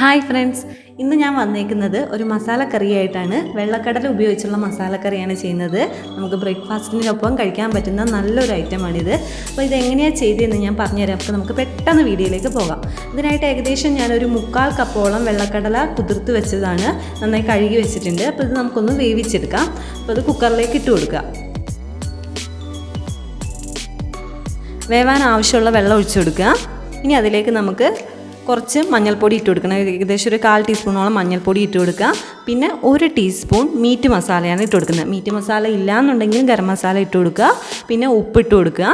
Hi friends, ഇന്ന് ഞാൻ വന്നേക്കുന്നത് ഒരു മസാല കറിയായിട്ടാണ്. വെള്ളക്കടല ഉപയോഗിച്ചുള്ള മസാല കറിയാണ് ചെയ്യുന്നത്. നമുക്ക് ബ്രേക്ക്ഫാസ്റ്റിനൊപ്പം കഴിക്കാൻ പറ്റുന്ന നല്ലൊരു ഐറ്റമാണിത്. അപ്പോൾ ഇതെങ്ങനെയാണ് ചെയ്തതെന്ന് ഞാൻ പറഞ്ഞുതരാം. അപ്പോൾ നമുക്ക് പെട്ടെന്ന് വീഡിയോയിലേക്ക് പോകാം. ഇതിനായിട്ട് ഏകദേശം ഞാനൊരു 3/4 കപ്പോളം വെള്ളക്കടല കുതിർത്ത് വെച്ചതാണ്. നന്നായി കഴുകി വെച്ചിട്ടുണ്ട്. അപ്പോൾ ഇത് നമുക്കൊന്ന് വേവിച്ചെടുക്കാം. അപ്പോൾ ഇത് കുക്കറിലേക്ക് ഇട്ട് കൊടുക്കുക. വേവാൻ ആവശ്യമുള്ള വെള്ളം ഒഴിച്ചു കൊടുക്കുക. ഇനി അതിലേക്ക് നമുക്ക് കുറച്ച് മഞ്ഞൾപ്പൊടി ഇട്ട് കൊടുക്കണം. ഏകദേശം ഒരു 1/4 ടീസ്പൂണോളം മഞ്ഞൾപ്പൊടി ഇട്ട് കൊടുക്കുക. പിന്നെ 1 ടീസ്പൂൺ മീറ്റ് മസാലയാണ് ഇട്ട് കൊടുക്കുന്നത്. മീറ്റ് മസാല ഇല്ലയെന്നുണ്ടെങ്കിൽ ഗരം മസാല ഇട്ട് കൊടുക്കുക. പിന്നെ ഉപ്പിട്ട് കൊടുക്കുക.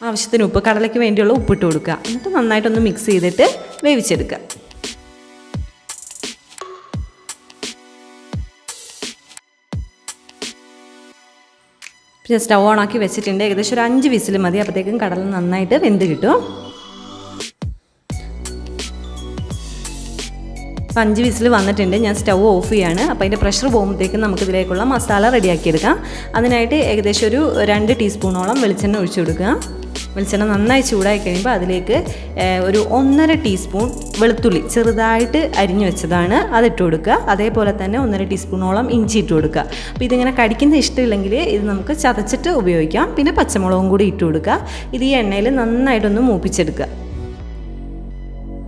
ആവശ്യത്തിന് ഉപ്പ്, കടലയ്ക്ക് വേണ്ടിയുള്ള ഉപ്പിട്ട് കൊടുക്കുക. എന്നിട്ട് നന്നായിട്ടൊന്ന് മിക്സ് ചെയ്തിട്ട് വേവിച്ചെടുക്കുക. പിന്നെ സ്റ്റൗ ഓണാക്കി വെച്ചിട്ടുണ്ട്. ഏകദേശം ഒരു 5 വിസിൽ മതി. അപ്പോഴത്തേക്കും കടല നന്നായിട്ട് വെന്ത് കിട്ടും. 5 വിസിൽ വന്നിട്ടുണ്ട്. ഞാൻ സ്റ്റൗ ഓഫ് ചെയ്യാണ്. അപ്പോൾ അതിൻ്റെ പ്രഷർ പോകുമ്പോഴത്തേക്കും നമുക്കിതിലേക്കുള്ള മസാല റെഡിയാക്കിയെടുക്കാം. അതിനായിട്ട് ഏകദേശം ഒരു 2 ടീസ്പൂണോളം വെളിച്ചെണ്ണ ഒഴിച്ചു കൊടുക്കുക. വെളിച്ചെണ്ണ നന്നായി ചൂടായി കഴിയുമ്പോൾ അതിലേക്ക് ഒരു 1.5 ടീസ്പൂൺ വെളുത്തുള്ളി ചെറുതായിട്ട് അരിഞ്ഞു വെച്ചതാണ്, അതിട്ട് കൊടുക്കുക. അതേപോലെ തന്നെ 1.5 ടീസ്പൂണോളം ഇഞ്ചി ഇട്ട് കൊടുക്കുക. അപ്പോൾ ഇതിങ്ങനെ കടിക്കുന്ന ഇഷ്ടമില്ലെങ്കിൽ ഇത് നമുക്ക് ചതച്ചിട്ട് ഉപയോഗിക്കാം. പിന്നെ പച്ചമുളകും കൂടി ഇട്ട് കൊടുക്കുക. ഇത് ഈ എണ്ണയിൽ നന്നായിട്ടൊന്ന് മൂപ്പിച്ചെടുക്കുക.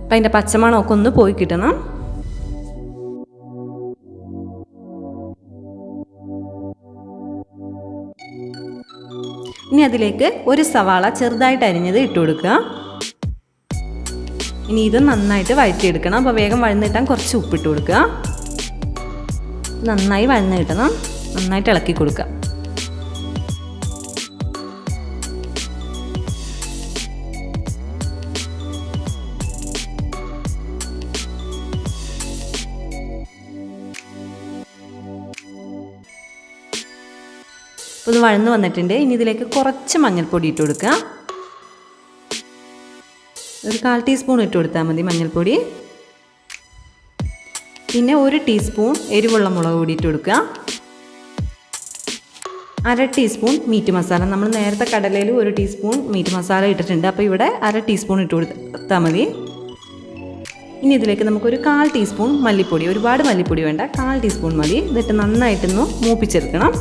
അപ്പോൾ അതിൻ്റെ പച്ചമണമൊക്കെ ഒന്ന് പോയി കിട്ടണം. ഇനി അതിലേക്ക് ഒരു സവാള ചെറുതായിട്ട് അരിഞ്ഞത് ഇട്ട് കൊടുക്കുക. ഇനി ഇത് നന്നായിട്ട് വഴറ്റിയെടുക്കണം. അപ്പോൾ വേഗം വഴന്ന് കിട്ടാൻ കുറച്ച് ഉപ്പിട്ട് കൊടുക്കുക. നന്നായി വഴന്ന് കിട്ടണം. നന്നായിട്ട് ഇളക്കി കൊടുക്കുക. ഒന്ന് വഴന്ന് വന്നിട്ടുണ്ട്. ഇനി ഇതിലേക്ക് കുറച്ച് മഞ്ഞൾപ്പൊടി ഇട്ട് കൊടുക്കുക. ഒരു 1/4 ടീസ്പൂൺ ഇട്ട് കൊടുത്താൽ മതി മഞ്ഞൾപ്പൊടി. പിന്നെ 1 ടീസ്പൂൺ എരിവുള്ള മുളക് പൊടി ഇട്ട് കൊടുക്കുക. 1/2 ടീസ്പൂൺ മീറ്റ് മസാല. നമ്മൾ നേരത്തെ കടലയിൽ 1 ടീസ്പൂൺ മീറ്റ് മസാല ഇട്ടിട്ടുണ്ട്. അപ്പോൾ ഇവിടെ 1/2 ടീസ്പൂൺ ഇട്ട് കൊടുത്താൽ മതി. ഇനി ഇതിലേക്ക് നമുക്കൊരു 1/4 ടീസ്പൂൺ മല്ലിപ്പൊടി, ഒരുപാട് മല്ലിപ്പൊടി വേണ്ട, 1/4 ടീസ്പൂൺ മതി. എന്നിട്ട് നന്നായിട്ടൊന്ന് മൂപ്പിച്ചെടുക്കണം.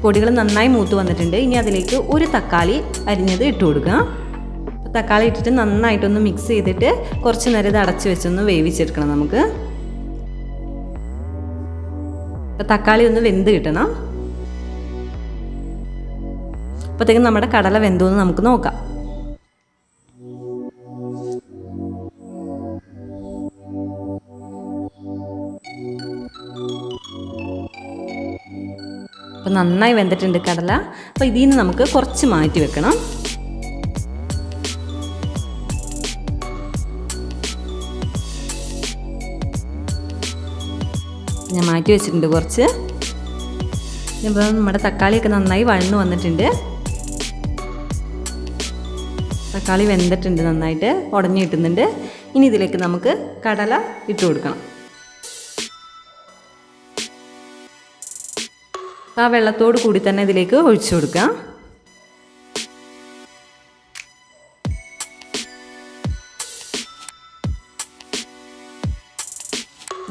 പൊടികൾ നന്നായി മൂത്ത് വന്നിട്ടുണ്ട്. ഇനി അതിലേക്ക് ഒരു തക്കാളി അരിഞ്ഞത് ഇട്ട് കൊടുക്കുക. തക്കാളി ഇട്ടിട്ട് നന്നായിട്ടൊന്ന് മിക്സ് ചെയ്തിട്ട് കുറച്ച് നേരം ഇത് അടച്ച് വെച്ചൊന്ന് വേവിച്ചെടുക്കണം നമുക്ക്. തക്കാളി ഒന്ന് വെന്ത് കിട്ടണം. അപ്പോഴത്തേക്കും നമ്മുടെ കടല വെന്തോന്ന് നമുക്ക് നോക്കാം. അപ്പോൾ നന്നായി വെന്തിട്ടുണ്ട് കടല. അപ്പോൾ ഇതിൽ നിന്ന് നമുക്ക് കുറച്ച് മാറ്റി വെക്കണം. ഞാൻ മാറ്റി വെച്ചിട്ടുണ്ട് കുറച്ച്. ഇപ്പോൾ നമ്മുടെ തക്കാളിയൊക്കെ നന്നായി വഴന്ന് വന്നിട്ടുണ്ട്. തക്കാളി വെന്തിട്ടുണ്ട്, നന്നായിട്ട് ഉടഞ്ഞു കിട്ടുന്നുണ്ട്. ഇനി ഇതിലേക്ക് നമുക്ക് കടല ഇട്ട് കൊടുക്കണം. ആ വെള്ളത്തോട് കൂടി തന്നെ ഇതിലേക്ക് ഒഴിച്ചു കൊടുക്കുക.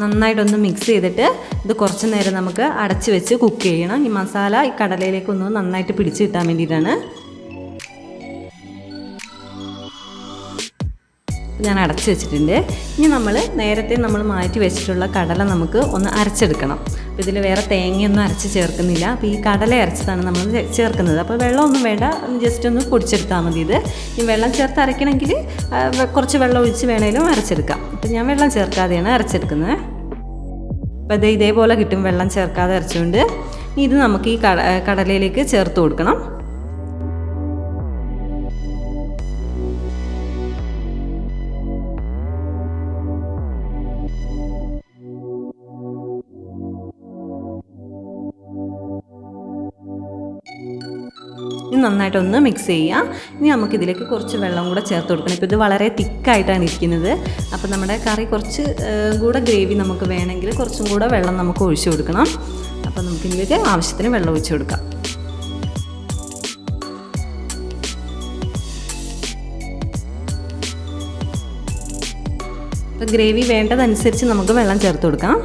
നന്നായിട്ടൊന്ന് മിക്സ് ചെയ്തിട്ട് ഇത് കുറച്ച് നേരം നമുക്ക് അടച്ച് വെച്ച് കുക്ക് ചെയ്യണം. ഈ മസാല ഈ കടലയിലേക്കൊന്ന് നന്നായിട്ട് പിടിച്ച് കിട്ടാൻ വേണ്ടിയിട്ടാണ്. ഞാൻ അടച്ച് വെച്ചിട്ടുണ്ട്. ഇനി നേരത്തെ നമ്മൾ മാറ്റി വെച്ചിട്ടുള്ള കടല നമുക്ക് ഒന്ന് അരച്ചെടുക്കണം. അപ്പോൾ ഇതിൽ വേറെ തേങ്ങയൊന്നും അരച്ച് ചേർക്കുന്നില്ല. അപ്പോൾ ഈ കടല അരച്ചതാണ് നമ്മൾ ചേർക്കുന്നത്. അപ്പോൾ വെള്ളമൊന്നും വേണ്ട, ജസ്റ്റ് ഒന്ന് പൊടിച്ചെടുത്താൽ മതി. ഇത് ഈ വെള്ളം ചേർത്ത് അരയ്ക്കണമെങ്കിൽ കുറച്ച് വെള്ളം ഒഴിച്ച് വേണേലും അരച്ചെടുക്കാം. അപ്പോൾ ഞാൻ വെള്ളം ചേർക്കാതെയാണ് അരച്ചെടുക്കുന്നത്. അപ്പോൾ ഇതേപോലെ കിട്ടും വെള്ളം ചേർക്കാതെ അരച്ചുകൊണ്ട്. ഇത് നമുക്ക് ഈ കടലയിലേക്ക് ചേർത്ത് കൊടുക്കണം. ഇനി നന്നായിട്ടൊന്ന് മിക്സ് ചെയ്യുക. ഇനി നമുക്കിതിലേക്ക് കുറച്ച് വെള്ളം കൂടെ ചേർത്ത് കൊടുക്കണം. ഇപ്പോൾ ഇത് വളരെ തിക്കായിട്ടാണ് ഇരിക്കുന്നത്. അപ്പോൾ നമ്മുടെ കറി കുറച്ച് കൂടെ ഗ്രേവി നമുക്ക് വേണമെങ്കിൽ കുറച്ചും കൂടെ വെള്ളം നമുക്ക് ഒഴിച്ചു കൊടുക്കണം. അപ്പോൾ നമുക്കിതിലേക്ക് ആവശ്യത്തിന് വെള്ളം ഒഴിച്ച് കൊടുക്കാം. അപ്പോൾ ഗ്രേവി വേണ്ടതനുസരിച്ച് നമുക്ക് വെള്ളം ചേർത്ത് കൊടുക്കാം.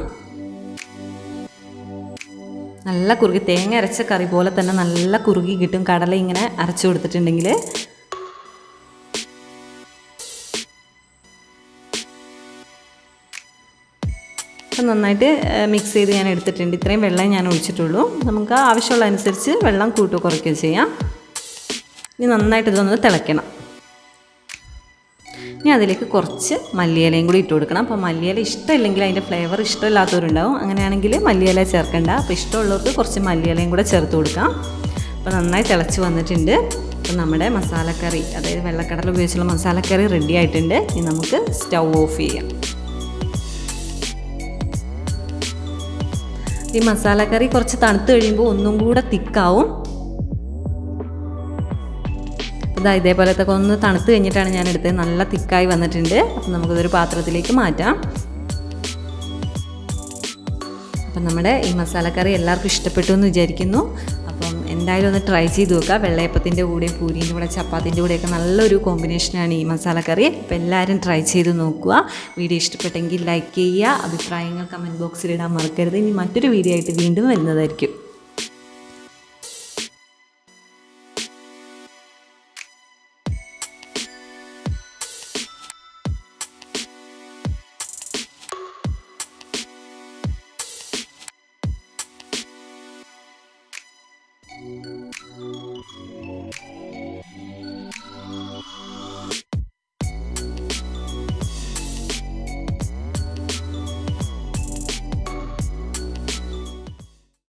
നല്ല കുറുകി, തേങ്ങ അരച്ച കറി പോലെ തന്നെ നല്ല കുറുകി കിട്ടും കടല ഇങ്ങനെ അരച്ചു കൊടുത്തിട്ടുണ്ടെങ്കിൽ. അപ്പം നന്നായിട്ട് മിക്സ് ചെയ്ത് ഞാൻ എടുത്തിട്ടുണ്ട്. ഇത്രയും വെള്ളം ഞാൻ ഒഴിച്ചിട്ടുള്ളൂ. നമുക്ക് ആവശ്യമുള്ള അനുസരിച്ച് വെള്ളം കൂട്ടുകയോ കുറയ്ക്കുകയോ ചെയ്യാം. ഇനി നന്നായിട്ട് ഇതൊന്ന് തിളയ്ക്കണം. ഇനി അതിലേക്ക് കുറച്ച് മല്ലിയിലയും കൂടി ഇട്ട് കൊടുക്കണം. അപ്പോൾ മല്ലിയില ഇഷ്ടമില്ലെങ്കിൽ, അതിൻ്റെ ഫ്ലേവർ ഇഷ്ടമില്ലാത്തവരുണ്ടാവും, അങ്ങനെയാണെങ്കിൽ മല്ലിയില ചേർക്കണ്ട. അപ്പോൾ ഇഷ്ടമുള്ളവർക്ക് കുറച്ച് മല്ലിയിലയും കൂടെ ചേർത്ത് കൊടുക്കാം. അപ്പോൾ നന്നായി തിളച്ച് വന്നിട്ടുണ്ട്. അപ്പോൾ നമ്മുടെ മസാലക്കറി, അതായത് വെള്ളക്കടല ഉപയോഗിച്ചുള്ള മസാലക്കറി റെഡി ആയിട്ടുണ്ട്. ഇനി നമുക്ക് സ്റ്റൗ ഓഫ് ചെയ്യാം. ഈ മസാലക്കറി കുറച്ച് തണുത്ത് കഴിയുമ്പോൾ ഒന്നും കൂടെ തിക്കാവും. ഇതേപോലത്തെ ഒന്ന് തണുത്ത് കഴിഞ്ഞിട്ടാണ് ഞാൻ എടുത്തത്. നല്ല തിക്കായി വന്നിട്ടുണ്ട്. അപ്പം നമുക്കിതൊരു പാത്രത്തിലേക്ക് മാറ്റാം. അപ്പം നമ്മുടെ ഈ മസാലക്കറി എല്ലാവർക്കും ഇഷ്ടപ്പെട്ടു എന്ന് വിചാരിക്കുന്നു. അപ്പം എന്തായാലും ഒന്ന് ട്രൈ ചെയ്ത് നോക്കുക. വെള്ളയപ്പത്തിൻ്റെ കൂടെയും പൂരീൻ്റെ കൂടെ ചപ്പാത്തിൻ്റെ കൂടെയൊക്കെ നല്ലൊരു കോമ്പിനേഷനാണ് ഈ മസാലക്കറി. അപ്പോൾ എല്ലാവരും ട്രൈ ചെയ്ത് നോക്കുക. വീഡിയോ ഇഷ്ടപ്പെട്ടെങ്കിൽ ലൈക്ക് ചെയ്യുക. അഭിപ്രായങ്ങൾ കമൻറ്റ് ബോക്സിൽ ഇടാൻ മറക്കരുത്. ഇനി മറ്റൊരു വീഡിയോ ആയിട്ട് വീണ്ടും വരുന്നതായിരിക്കും.